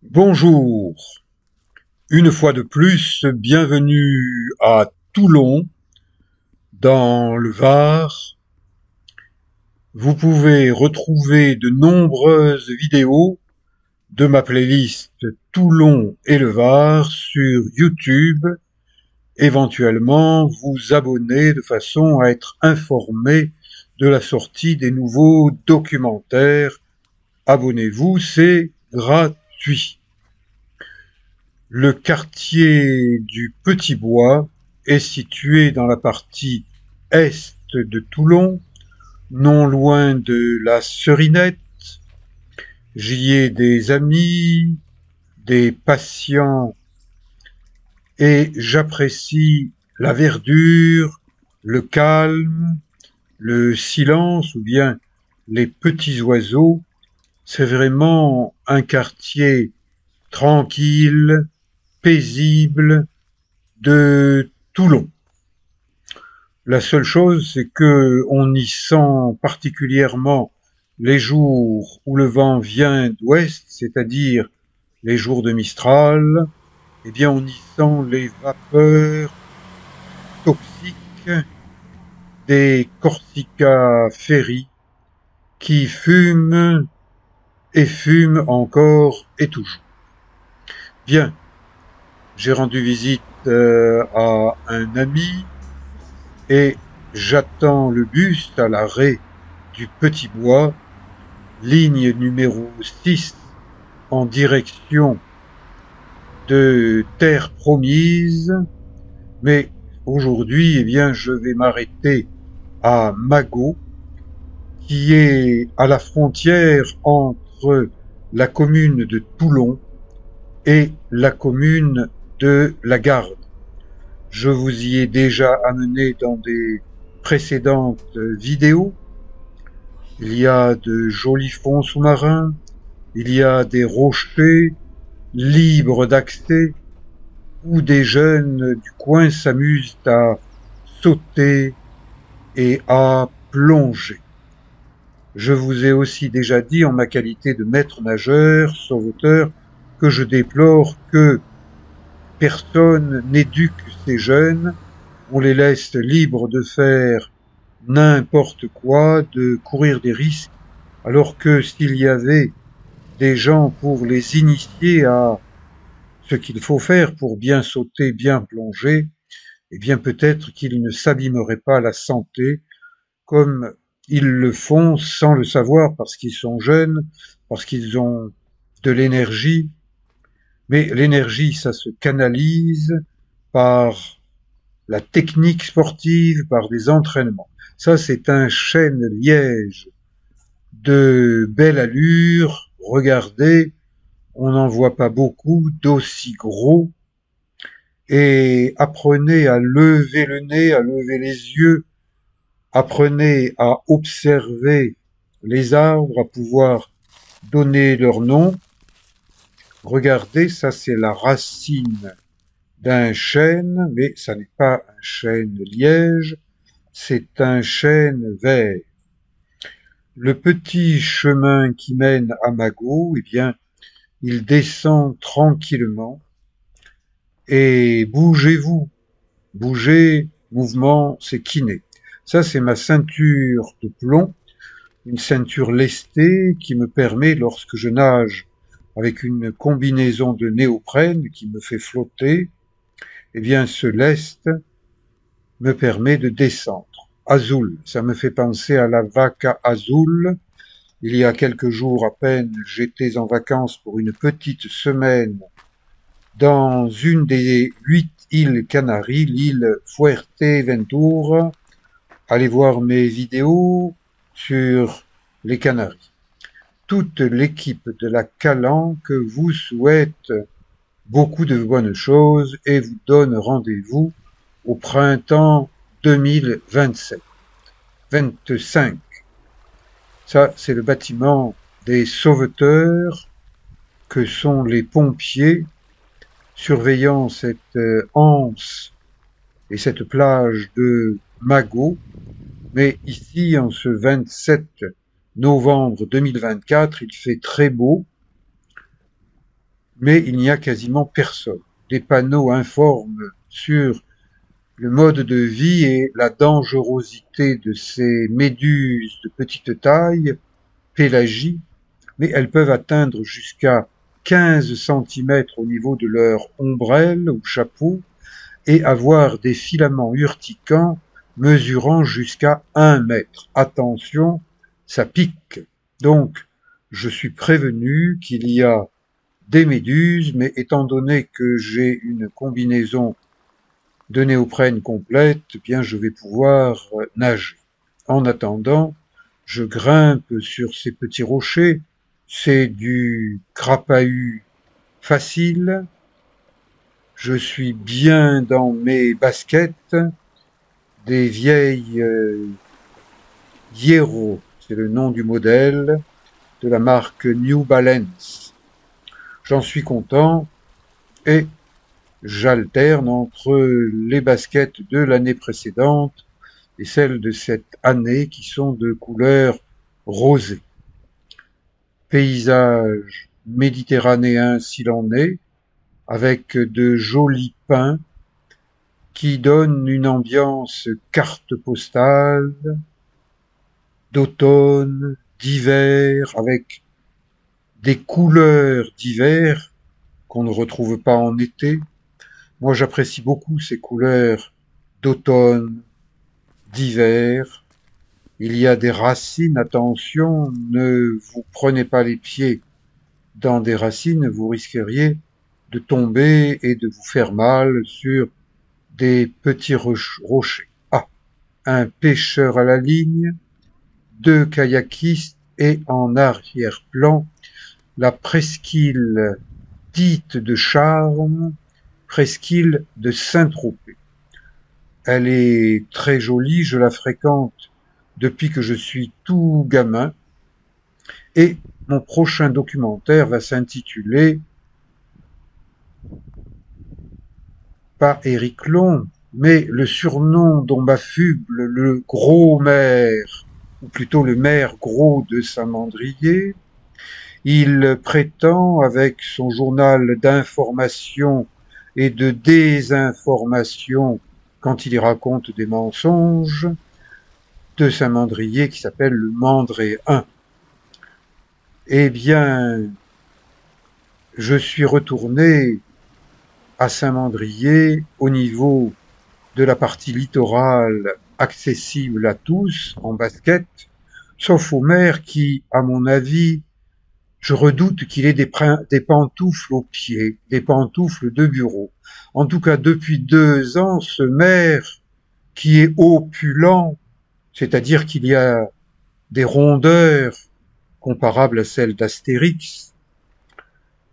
Bonjour, une fois de plus, bienvenue à Toulon, dans le Var. Vous pouvez retrouver de nombreuses vidéos de ma playlist Toulon et le Var sur YouTube. Éventuellement, vous abonner de façon à être informé de la sortie des nouveaux documentaires. Abonnez-vous, c'est gratuit. Le quartier du Petit Bois est situé dans la partie est de Toulon, non loin de la Serinette. J'y ai des amis, des patients et j'apprécie la verdure, le calme, le silence ou bien les petits oiseaux. C'est vraiment un quartier tranquille, paisible de Toulon. La seule chose, c'est que on y sent particulièrement les jours où le vent vient d'ouest, c'est-à-dire les jours de Mistral, eh bien on y sent les vapeurs toxiques des Corsica Ferry qui fument et fument encore et toujours. Bien, j'ai rendu visite à un ami et j'attends le bus à l'arrêt du Petit Bois, ligne numéro 6 en direction de Terre Promise, mais aujourd'hui, eh bien, je vais m'arrêter à Magot, qui est à la frontière entre la commune de Toulon et la commune de La Garde. Je vous y ai déjà amené dans des précédentes vidéos. Il y a de jolis fonds sous-marins, il y a des rochers libres d'accès où des jeunes du coin s'amusent à sauter et à plonger. Je vous ai aussi déjà dit en ma qualité de maître nageur, sauveteur, que je déplore que personne n'éduque ces jeunes, on les laisse libres de faire n'importe quoi, de courir des risques, alors que s'il y avait des gens pour les initier à ce qu'il faut faire pour bien sauter, bien plonger, eh bien peut-être qu'ils ne s'abîmeraient pas la santé comme ils le font sans le savoir parce qu'ils sont jeunes, parce qu'ils ont de l'énergie. Mais l'énergie, ça se canalise par la technique sportive, par des entraînements. Ça, c'est un chêne-liège de belle allure. Regardez, on n'en voit pas beaucoup d'aussi gros. Et apprenez à lever le nez, à lever les yeux, apprenez à observer les arbres, à pouvoir donner leur nom. Regardez, ça c'est la racine d'un chêne, mais ça n'est pas un chêne liège, c'est un chêne vert. Le petit chemin qui mène à Magot, eh bien, il descend tranquillement et bougez-vous. Bouger, mouvement, c'est kiné. Ça, c'est ma ceinture de plomb, une ceinture lestée qui me permet, lorsque je nage avec une combinaison de néoprène qui me fait flotter, eh bien, ce lest me permet de descendre. Azul, ça me fait penser à la Vaca Azul. Il y a quelques jours à peine, j'étais en vacances pour une petite semaine dans une des 8 îles Canaries, l'île Fuerteventura. Allez voir mes vidéos sur les Canaries. Toute l'équipe de la Calanque vous souhaite beaucoup de bonnes choses et vous donne rendez-vous au printemps 2027. 25. Ça, c'est le bâtiment des sauveteurs que sont les pompiers surveillant cette anse et cette plage de Magot. Mais ici, en ce 27 novembre 2024, il fait très beau. mais il n'y a quasiment personne. Des panneaux informent sur le mode de vie et la dangerosité de ces méduses de petite taille, pélagie, mais elles peuvent atteindre jusqu'à 15 centimètres au niveau de leur ombrelle ou chapeau et avoir des filaments urticants mesurant jusqu'à 1 mètre. Attention, ça pique. Donc, je suis prévenu qu'il y a des méduses, mais étant donné que j'ai une combinaison de néoprène complète, eh bien je vais pouvoir nager. En attendant, je grimpe sur ces petits rochers. C'est du crapahut facile. Je suis bien dans mes baskets, des vieilles Hierro, c'est le nom du modèle, de la marque New Balance. J'en suis content et j'alterne entre les baskets de l'année précédente et celles de cette année qui sont de couleur rosée. Paysage méditerranéen s'il en est, avec de jolis pins qui donnent une ambiance carte postale d'automne, d'hiver, avec des couleurs d'hiver qu'on ne retrouve pas en été. Moi, j'apprécie beaucoup ces couleurs d'automne, d'hiver. Il y a des racines, attention, ne vous prenez pas les pieds dans des racines, vous risqueriez de tomber et de vous faire mal sur des petits rochers. Ah, un pêcheur à la ligne, 2 kayakistes et en arrière-plan, la presqu'île dite de charme, presqu'île de Saint-Tropez. Elle est très jolie, je la fréquente depuis que je suis tout gamin et mon prochain documentaire va s'intituler pas Éric Long, mais le surnom dont m'affuble le gros maire, ou plutôt le maire gros de Saint-Mandrier. Il prétend, avec son journal d'information et de désinformation, quand il y raconte des mensonges, de Saint-Mandrier qui s'appelle le Mandré 1. Eh bien, je suis retourné à Saint-Mandrier au niveau de la partie littorale accessible à tous en basket, sauf au maire qui, à mon avis, je redoute qu'il ait des pantoufles aux pieds, des pantoufles de bureau. En tout cas, depuis 2 ans, ce maire qui est opulent, c'est-à-dire qu'il y a des rondeurs comparables à celles d'Astérix,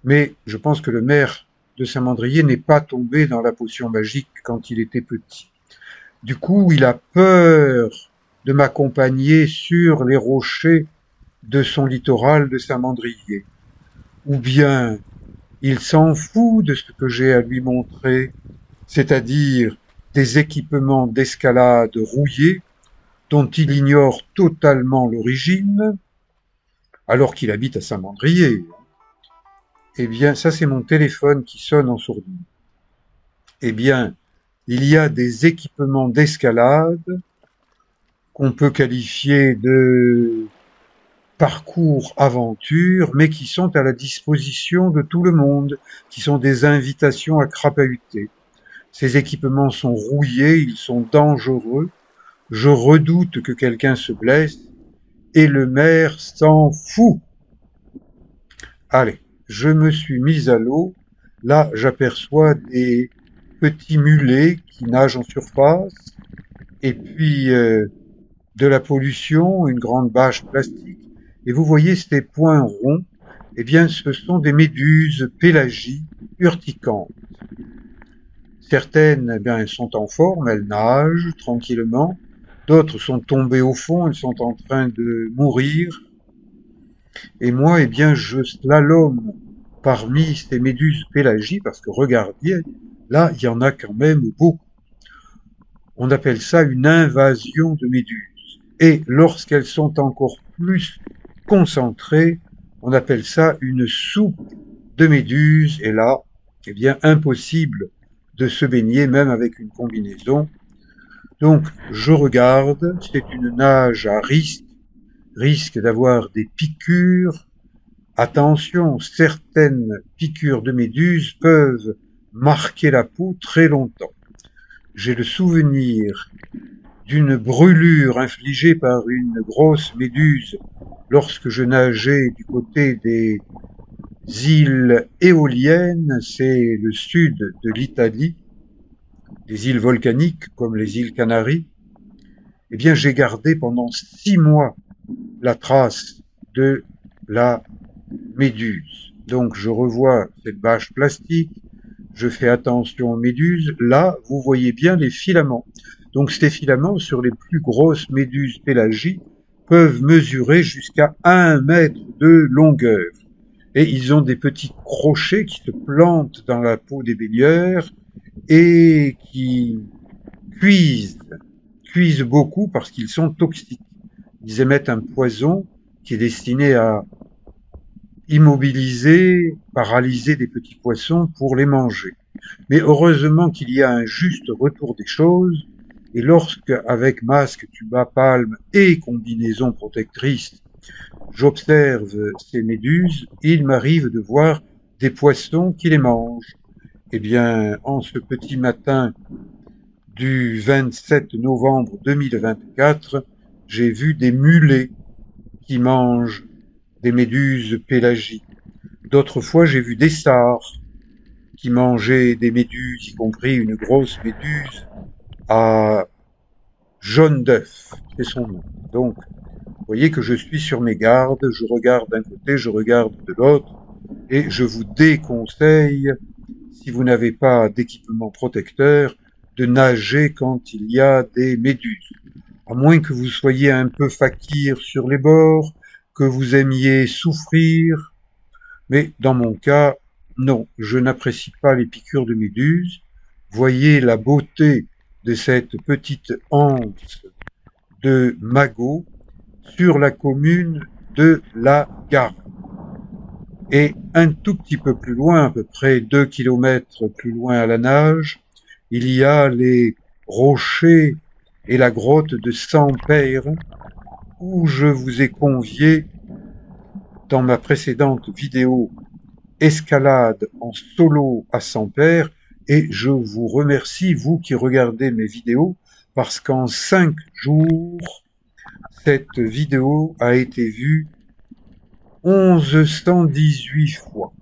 mais je pense que le maire de Saint-Mandrier n'est pas tombé dans la potion magique quand il était petit. Du coup, il a peur de m'accompagner sur les rochers de son littoral de Saint-Mandrier. Ou bien il s'en fout de ce que j'ai à lui montrer, c'est-à-dire des équipements d'escalade rouillés dont il ignore totalement l'origine, alors qu'il habite à Saint-Mandrier. Eh bien, ça c'est mon téléphone qui sonne en sourdine. Eh bien, il y a des équipements d'escalade qu'on peut qualifier de parcours aventure, mais qui sont à la disposition de tout le monde, qui sont des invitations à crapahuter. Ces équipements sont rouillés, ils sont dangereux, je redoute que quelqu'un se blesse, et le maire s'en fout. Allez, je me suis mis à l'eau, là j'aperçois des petits mulets qui nagent en surface, et puis de la pollution, une grande bâche plastique, et vous voyez ces points ronds, eh bien ce sont des méduses pélagies urticantes. Certaines, eh bien, elles sont en forme, elles nagent tranquillement, d'autres sont tombées au fond, elles sont en train de mourir, et moi, eh bien, je slalome parmi ces méduses pélagies, parce que regardez, là, il y en a quand même beaucoup. On appelle ça une invasion de méduses. Et lorsqu'elles sont encore plus concentrées, on appelle ça une soupe de méduses, et là, eh bien, impossible de se baigner, même avec une combinaison. Donc, je regarde, c'est une nage à risque d'avoir des piqûres. Attention, certaines piqûres de méduses peuvent marquer la peau très longtemps. J'ai le souvenir d'une brûlure infligée par une grosse méduse lorsque je nageais du côté des îles éoliennes, c'est le sud de l'Italie, des îles volcaniques comme les îles Canaries. Eh bien, j'ai gardé pendant 6 mois la trace de la méduse. Donc, je revois cette bâche plastique, je fais attention aux méduses. Là, vous voyez bien les filaments. Donc, ces filaments, sur les plus grosses méduses pélagiques, peuvent mesurer jusqu'à 1 mètre de longueur. Et ils ont des petits crochets qui se plantent dans la peau des baigneurs et qui cuisent, cuisent beaucoup parce qu'ils sont toxiques. Ils émettent un poison qui est destiné à immobiliser, paralyser des petits poissons pour les manger. Mais heureusement qu'il y a un juste retour des choses, et lorsque, avec masque, tuba, palme et combinaison protectrice, j'observe ces méduses, il m'arrive de voir des poissons qui les mangent. Eh bien, en ce petit matin du 27 novembre 2024, j'ai vu des mulets qui mangent des méduses pélagiques. D'autres fois, j'ai vu des sars qui mangeaient des méduses, y compris une grosse méduse à jaune d'œuf, c'est son nom. Donc, vous voyez que je suis sur mes gardes, je regarde d'un côté, je regarde de l'autre, et je vous déconseille, si vous n'avez pas d'équipement protecteur, de nager quand il y a des méduses. À moins que vous soyez un peu fakir sur les bords, que vous aimiez souffrir, mais dans mon cas, non, je n'apprécie pas les piqûres de méduses. Voyez la beauté de cette petite anse de magot sur la commune de La Garde. Et un tout petit peu plus loin, à peu près 2 kilomètres plus loin à la nage, il y a les rochers et la grotte de Saint-Père, où je vous ai convié dans ma précédente vidéo escalade en solo à Saint-Père, et je vous remercie, vous qui regardez mes vidéos, parce qu'en 5 jours, cette vidéo a été vue 1118 fois.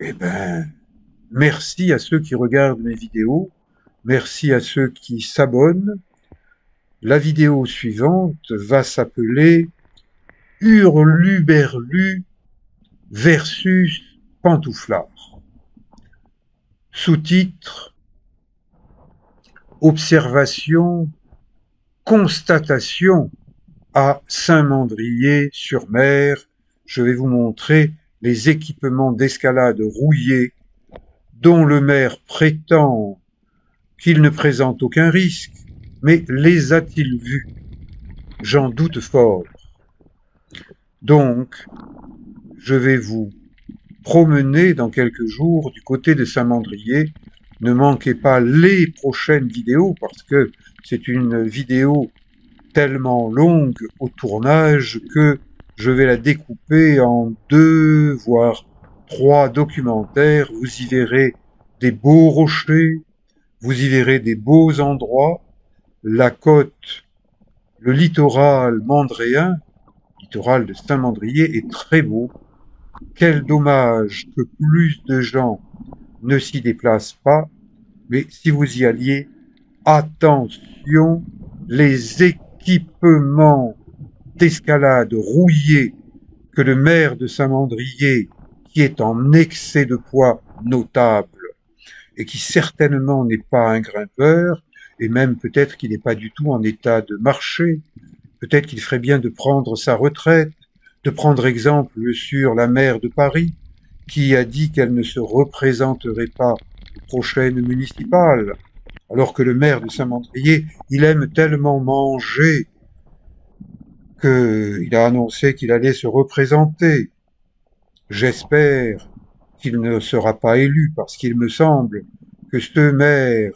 Eh ben, merci à ceux qui regardent mes vidéos, merci à ceux qui s'abonnent. La vidéo suivante va s'appeler Hurluberlu versus Pantouflard. Sous-titre: Observation, constatation à Saint-Mandrier-sur-Mer. Je vais vous montrer les équipements d'escalade rouillés dont le maire prétend qu'ils ne présentent aucun risque, mais les a-t-il vus? J'en doute fort. Donc, je vais vous promener dans quelques jours du côté de Saint-Mandrier. Ne manquez pas les prochaines vidéos parce que c'est une vidéo tellement longue au tournage que je vais la découper en 2, voire 3 documentaires. Vous y verrez des beaux rochers, vous y verrez des beaux endroits, la côte, le littoral mandréen, littoral de Saint-Mandrier est très beau. Quel dommage que plus de gens ne s'y déplacent pas, mais si vous y alliez, attention, les équipements d'escalade rouillés que le maire de Saint-Mandrier, qui est en excès de poids notable et qui certainement n'est pas un grimpeur, et même peut-être qu'il n'est pas du tout en état de marcher, peut-être qu'il ferait bien de prendre sa retraite, de prendre exemple sur la maire de Paris, qui a dit qu'elle ne se représenterait pas aux prochaines municipales, alors que le maire de Saint-Mandrier, il aime tellement manger qu'il a annoncé qu'il allait se représenter. J'espère qu'il ne sera pas élu, parce qu'il me semble que ce maire,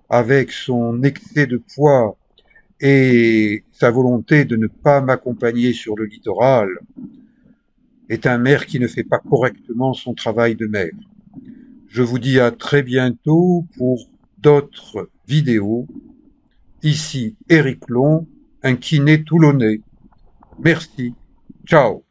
avec son excès de poids et sa volonté de ne pas m'accompagner sur le littoral, est un maire qui ne fait pas correctement son travail de maire. Je vous dis à très bientôt pour d'autres vidéos. Ici Éric Long, un kiné toulonnais. Merci. Ciao.